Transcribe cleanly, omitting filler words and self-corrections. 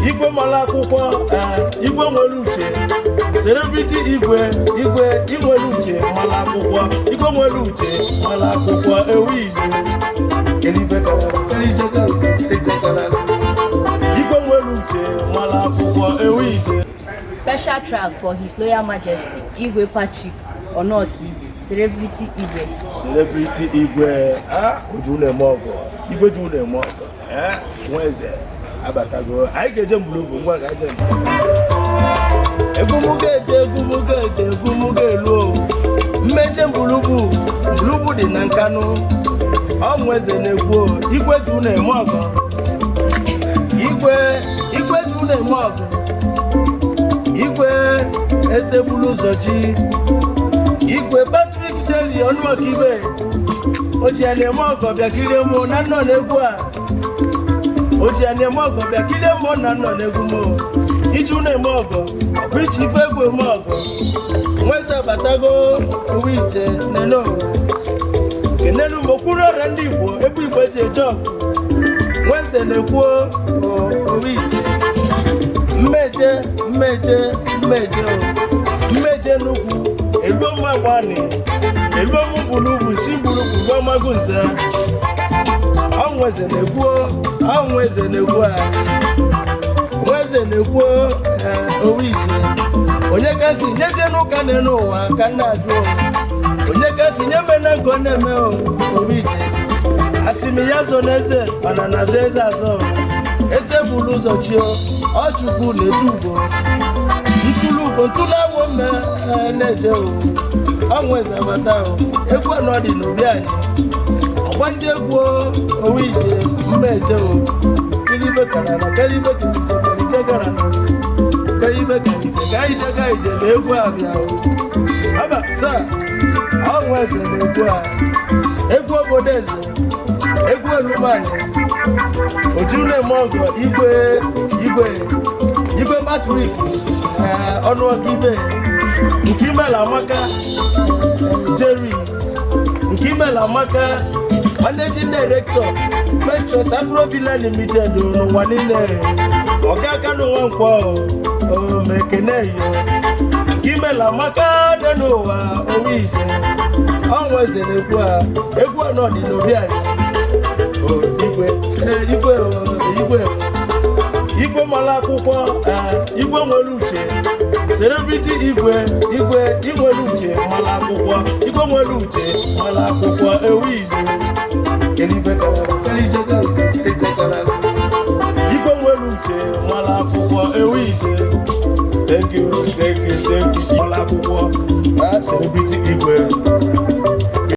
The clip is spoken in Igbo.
Igwe mara akwụkwọ Igwe nwere uche celebrity Igwe nwere uche mara akwụkwọ Igwe nwere uche mara akwụkwọ ewu Igwe Igwe nwere uche mara akwụkwọ ewu Igwe. Special track for His Royal Majesty Igwe Patrick Onoti, celebrity Igwe. Celebrity Igwe Uju na-eme ọgọ Igwe ju na-eme ọgọ nweze abatago anyị ga-eje mgbulubu ngwa ga-eje egwu m ga-elu mmeje mgbulubu dị na Nkanụ ọ nweze na-ekwu Igwe ju na-eme ọgọ Igwe ju na-eme ọgọ Igwe esegbulu ụzọ chi Igwe Patrick Jerry Ọnụọkibe oji na-eme ọgọ bịa kirie mụ na nnọ na-egwu a oji na-eme ọgọ bịa kirie mụ na nnọ na-egwu mụ iju na-eme ọgọ bụ ichi ife egwu eme ọgọ nweze batago owu ije nene ụwa kenelu m okpuru ọrịa ndị Igbo ebe Igbo eji eje ọgụ nweze na-ekwu owu ije mmeje n'ugwu elu ọmụ agbani elu ọmụ gbulubu si gbulubu gwa magu nze nweze na-ekwu owu ije onye kasị nyeje n'ụka na ụwa ka nna ajụ onye kasị nye mena nke ọ na-eme owu ije asị m ya zo n'eze mana na-azọ eze azọ eze buru ụzọ chio ọ chukwu na-etu ugo ntụlu awọ na-eje nweze bata egwu anọ dị n'obi anyị ọgba ndị egwu owu ije mmeje kelibe karara kelibe kelije gara kelibe kelije ka ije na egwu abịa aba saa nweze na-egwu egwu obodo eze egwu olumani oju na-eme ọgọ Igwe Patrick Ọnụọkibe nke imela amaka Jerry nke imela amaka managing director Ventures Agrovilla Limited n'ụwa niile ọga aka n'ụwa nkwọ mekene yo nke imela amaka dị n'ụwa owu ije nweze na-ekwu egwu anọ dị n'obi anyị Igwe mara akwụkwọ Igwe nwere uche celebrity Igwe nwere uche mara akwụkwọ Igwe nwere uche mara akwụkwọ ewu Igwe Igwe nwere uche mara akwụkwọ ewu Igwe thank you mara akwụkwọ celebrity